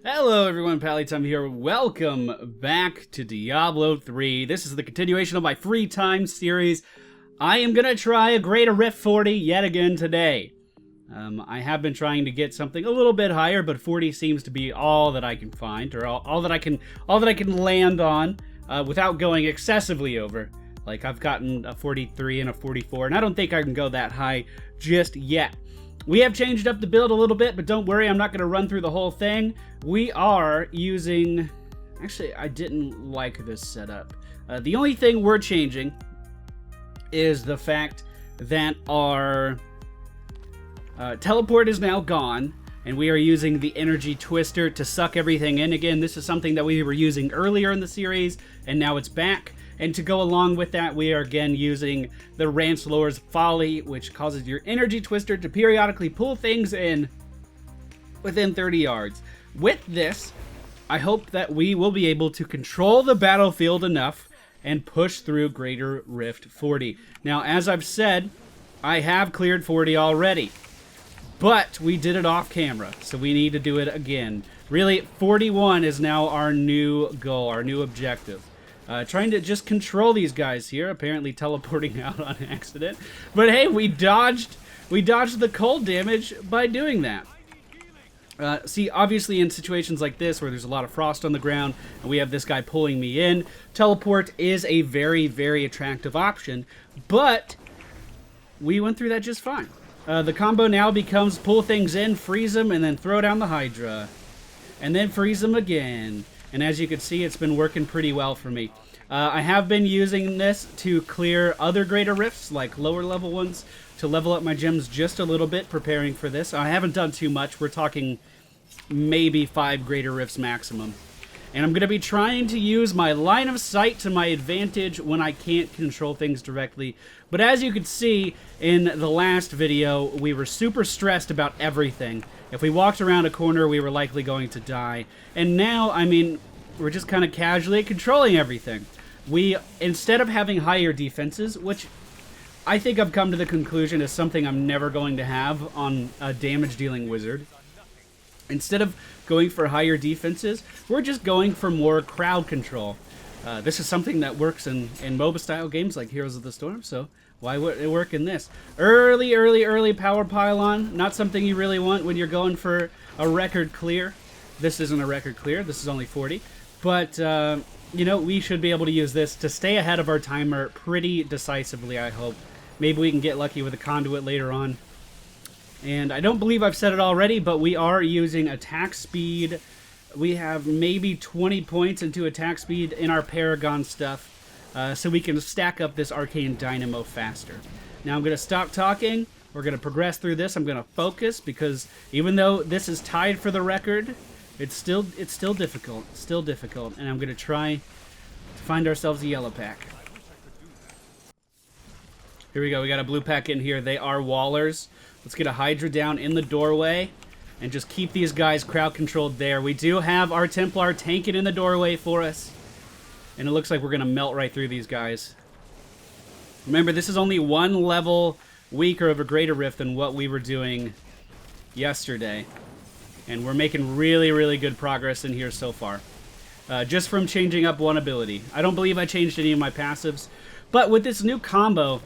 Hello everyone, Pallytime here. Welcome back to Diablo 3. This is the continuation of my free time series. I am going to try a greater Rift 40 yet again today. I have been trying to get something a little bit higher, but 40 seems to be all that I can find, or all that I can land on without going excessively over. Like, I've gotten a 43 and a 44, and I don't think I can go that high just yet. We have changed up the build a little bit, but don't worry, I'm not going to run through the whole thing. We are using... Actually, I didn't like this setup. The only thing we're changing is the fact that our teleport is now gone, and we are using the energy twister to suck everything in again. This is something that we were using earlier in the series, and now it's back. And to go along with that, we are again using the Ranslower's Folly, which causes your energy twister to periodically pull things in within 30 yards. With this, I hope that we will be able to control the battlefield enough and push through Greater Rift 40. Now, as I've said, I have cleared 40 already, but we did it off camera, so we need to do it again. Really, 41 is now our new goal, our new objective. Trying to just control these guys here, apparently teleporting out on accident. But hey, we dodged the cold damage by doing that. See, obviously in situations like this where there's a lot of frost on the ground and we have this guy pulling me in, teleport is a very, very attractive option, but we went through that just fine. The combo now becomes pull things in, freeze them, and then throw down the Hydra. And then freeze them again. And as you can see, it's been working pretty well for me. I have been using this to clear other greater rifts, like lower level ones, to level up my gems just a little bit, preparing for this. I haven't done too much. We're talking maybe 5 greater rifts maximum. And I'm going to be trying to use my line of sight to my advantage when I can't control things directly. But as you can see in the last video, we were super stressed about everything. If we walked around a corner, we were likely going to die. And now, I mean, we're just kind of casually controlling everything. We, instead of having higher defenses, which I think I've come to the conclusion is something I'm never going to have on a damage-dealing wizard. Instead of going for higher defenses, we're just going for more crowd control. This is something that works in MOBA-style games like Heroes of the Storm, so why would it work in this? Early power pylon. Not something you really want when you're going for a record clear. This isn't a record clear. This is only 40. But, you know, we should be able to use this to stay ahead of our timer pretty decisively, I hope. Maybe we can get lucky with a conduit later on. And I don't believe I've said it already, but we are using attack speed. We have maybe 20 points into attack speed in our paragon stuff. So we can stack up this arcane dynamo faster. Now I'm going to stop talking. We're going to progress through this. I'm going to focus because even though this is tied for the record, it's still difficult. Still difficult. And I'm going to try to find ourselves a yellow pack. Here we go. We got a blue pack in here. They are wallers. Let's get a Hydra down in the doorway and just keep these guys crowd controlled there. We do have our Templar tanking in the doorway for us. And it looks like we're going to melt right through these guys. Remember, this is only one level weaker of a greater rift than what we were doing yesterday. And we're making really, really good progress in here so far. Just from changing up one ability. I don't believe I changed any of my passives. But with this new combo,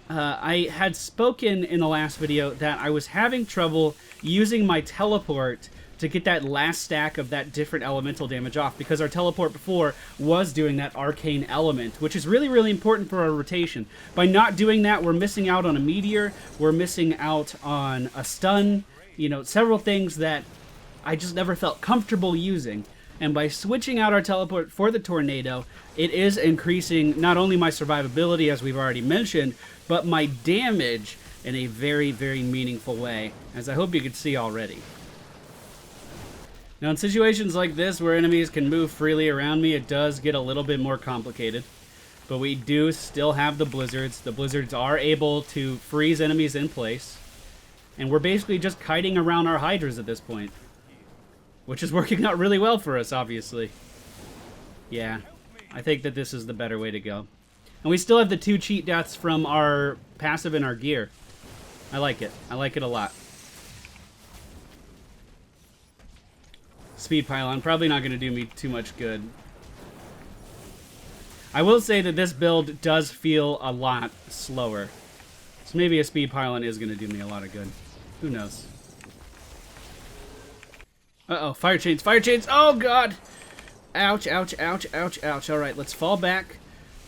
I had spoken in the last video that I was having trouble using my teleport to get that last stack of that different elemental damage off, because our teleport before was doing that arcane element, which is really, really important for our rotation. By not doing that, we're missing out on a meteor, we're missing out on a stun, you know, several things that I just never felt comfortable using. And by switching out our teleport for the tornado, it is increasing not only my survivability, as we've already mentioned, but my damage in a very, very meaningful way, as I hope you can see already. Now, in situations like this, where enemies can move freely around me, it does get a little bit more complicated. But we do still have the blizzards. The blizzards are able to freeze enemies in place. And we're basically just kiting around our Hydras at this point. Which is working out really well for us, obviously. Yeah, I think that this is the better way to go. And we still have the 2 cheat deaths from our passive and our gear. I like it. I like it a lot. Speed pylon, probably not going to do me too much good. I will say that this build does feel a lot slower. So maybe a speed pylon is going to do me a lot of good. Who knows? Uh-oh, fire chains, fire chains! Oh, God! Ouch, ouch, ouch, ouch, ouch. All right, let's fall back.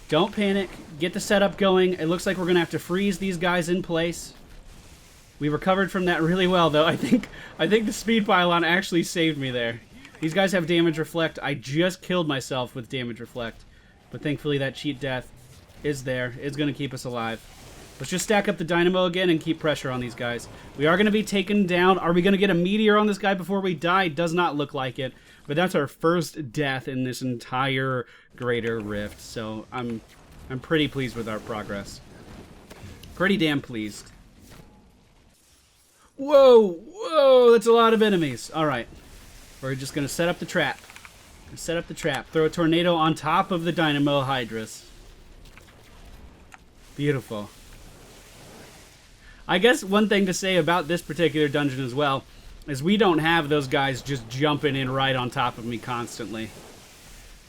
Don't panic. Get the setup going. It looks like we're going to have to freeze these guys in place. We recovered from that really well, though. I think the speed pylon actually saved me there. These guys have damage reflect. I just killed myself with damage reflect. But thankfully that cheat death is there. It's going to keep us alive. Let's just stack up the dynamo again and keep pressure on these guys. We are going to be taken down. Are we going to get a meteor on this guy before we die? Does not look like it. But that's our first death in this entire Greater Rift. So I'm pretty pleased with our progress. Pretty damn pleased. Whoa! Whoa! That's a lot of enemies. Alright. We're just going to set up the trap. Set up the trap. Throw a tornado on top of the Dynamo Hydras. Beautiful. I guess one thing to say about this particular dungeon as well is we don't have those guys just jumping in right on top of me constantly.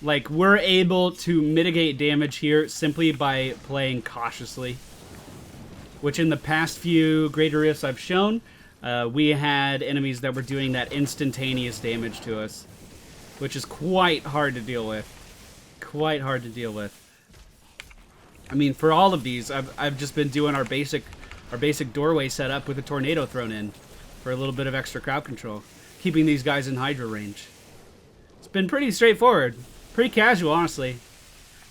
Like, we're able to mitigate damage here simply by playing cautiously. Which in the past few Greater Rifts I've shown, we had enemies that were doing that instantaneous damage to us. Which is quite hard to deal with. Quite hard to deal with. I mean, for all of these, I've just been doing our basic doorway setup with a tornado thrown in for a little bit of extra crowd control, keeping these guys in Hydra range. It's been pretty straightforward, pretty casual, honestly.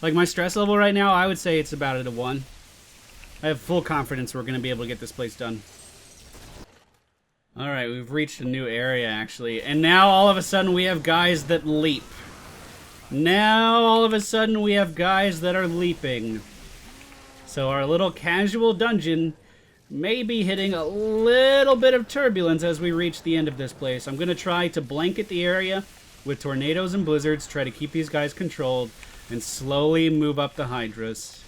Like, my stress level right now, I would say it's about at a 1. I have full confidence we're going to be able to get this place done. Alright, we've reached a new area, actually. And now, all of a sudden, we have guys that leap. Now, all of a sudden, we have guys that are leaping. So our little casual dungeon may be hitting a little bit of turbulence as we reach the end of this place. I'm going to try to blanket the area with tornadoes and blizzards, try to keep these guys controlled, and slowly move up the Hydras.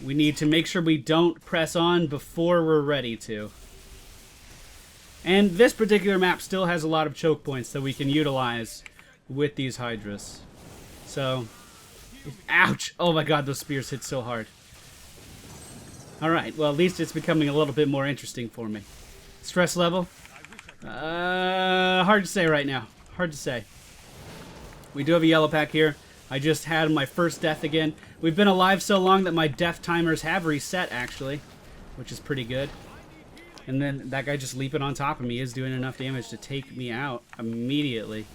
We need to make sure we don't press on before we're ready to. And this particular map still has a lot of choke points that we can utilize with these Hydras. So, ouch! Oh my god, those spears hit so hard. Alright, well at least it's becoming a little bit more interesting for me. Stress level? Hard to say right now. Hard to say. We do have a yellow pack here. I just had my first death again. We've been alive so long that my death timers have reset, actually. Which is pretty good. And then that guy just leaping on top of me is doing enough damage to take me out immediately.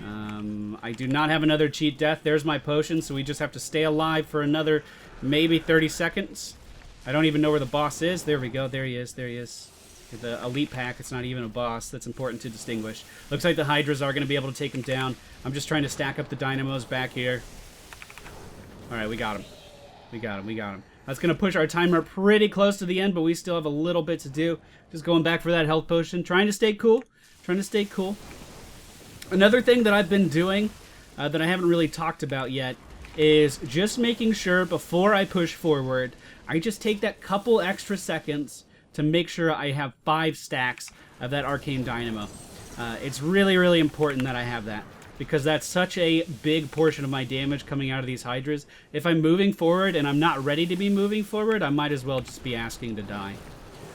I do not have another cheat death. There's my potion, so we just have to stay alive for another maybe 30 seconds. I don't even know where the boss is. There we go. There he is. There he is. The elite pack. It's not even a boss. That's important to distinguish. Looks like the Hydras are going to be able to take him down. I'm just trying to stack up the dynamos back here. Alright, we got him. We got him. We got him. That's going to push our timer pretty close to the end, but we still have a little bit to do. Just going back for that health potion. Trying to stay cool. Trying to stay cool. Another thing that I've been doing that I haven't really talked about yet is just making sure before I push forward, I just take that couple extra seconds to make sure I have 5 stacks of that Arcane Dynamo. It's really, really important that I have that, because that's such a big portion of my damage coming out of these Hydras. If I'm moving forward and I'm not ready to be moving forward, I might as well just be asking to die.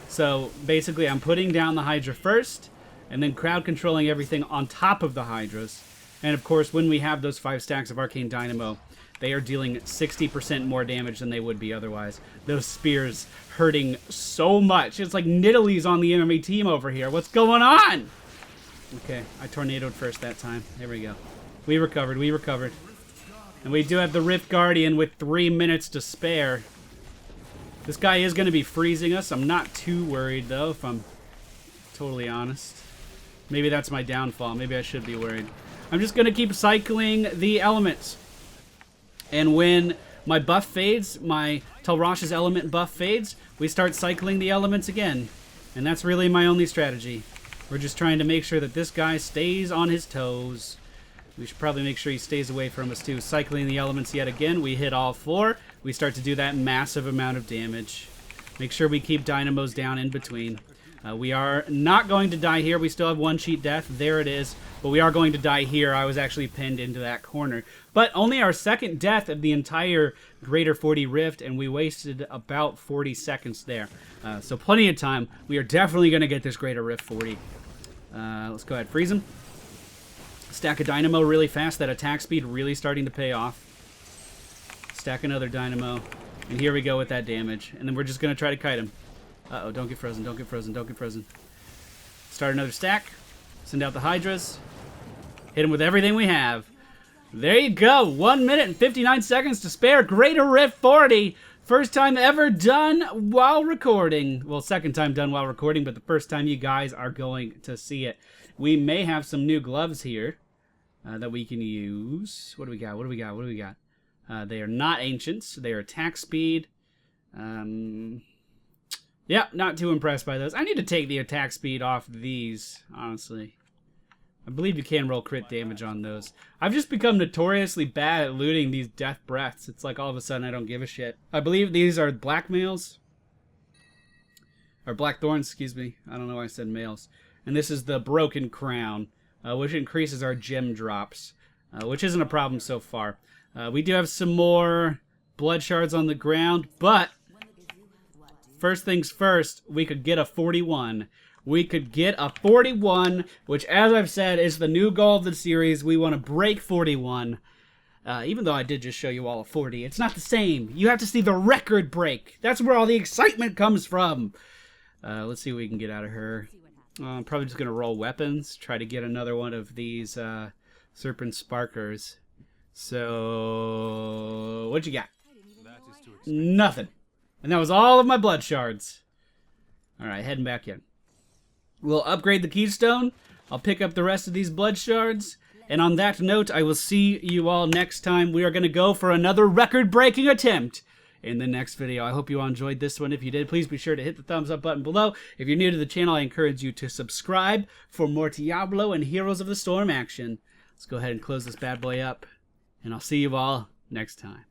So basically I'm putting down the Hydra first, and then crowd controlling everything on top of the Hydras. And of course, when we have those 5 stacks of Arcane Dynamo, they are dealing 60% more damage than they would be otherwise. Those spears hurting so much. It's like Nidalee's on the enemy team over here. What's going on? Okay, I tornadoed first that time. There we go. We recovered, we recovered. And we do have the Rift Guardian with 3 minutes to spare. This guy is going to be freezing us. I'm not too worried, though, if I'm totally honest. Maybe that's my downfall. Maybe I should be worried. I'm just going to keep cycling the elements. And when my buff fades, my Telrash's element buff fades, we start cycling the elements again. And that's really my only strategy. We're just trying to make sure that this guy stays on his toes. We should probably make sure he stays away from us too. Cycling the elements yet again. We hit all 4. We start to do that massive amount of damage. Make sure we keep dynamos down in between. We are not going to die here. We still have one cheat death. There it is. But we are going to die here. I was actually pinned into that corner. But only our second death of the entire Greater 40 Rift, and we wasted about 40 seconds there. So plenty of time. We are definitely going to get this Greater Rift 40. Let's go ahead. Freeze him. Stack a Dynamo really fast. That attack speed really starting to pay off. Stack another Dynamo. And here we go with that damage. And then we're just going to try to kite him. Uh-oh, don't get frozen, don't get frozen, don't get frozen. Start another stack. Send out the Hydras. Hit him with everything we have. There you go. 1 minute and 59 seconds to spare. Greater Rift 40. First time ever done while recording. Well, second time done while recording, but the first time you guys are going to see it. We may have some new gloves here that we can use. What do we got? What do we got? What do we got? They are not ancients. They are attack speed. Yeah, not too impressed by those. I need to take the attack speed off these, honestly. I believe you can roll crit damage on those. I've just become notoriously bad at looting these death breaths. It's like all of a sudden I don't give a shit. I believe these are blackmails. Or blackthorns, excuse me. I don't know why I said males. And this is the broken crown, which increases our gem drops, which isn't a problem so far. We do have some more blood shards on the ground, but first things first, we could get a 41. We could get a 41, which, as I've said, is the new goal of the series. We want to break 41. Even though I did just show you all a 40, it's not the same. You have to see the record break. That's where all the excitement comes from. Let's see what we can get out of her. I'm probably just going to roll weapons. Try to get another one of these Serpent Sparkers. So, what you got? Nothing. And that was all of my blood shards. Alright, heading back in. We'll upgrade the keystone. I'll pick up the rest of these blood shards. And on that note, I will see you all next time. We are going to go for another record-breaking attempt in the next video. I hope you all enjoyed this one. If you did, please be sure to hit the thumbs up button below. If you're new to the channel, I encourage you to subscribe for more Diablo and Heroes of the Storm action. Let's go ahead and close this bad boy up. And I'll see you all next time.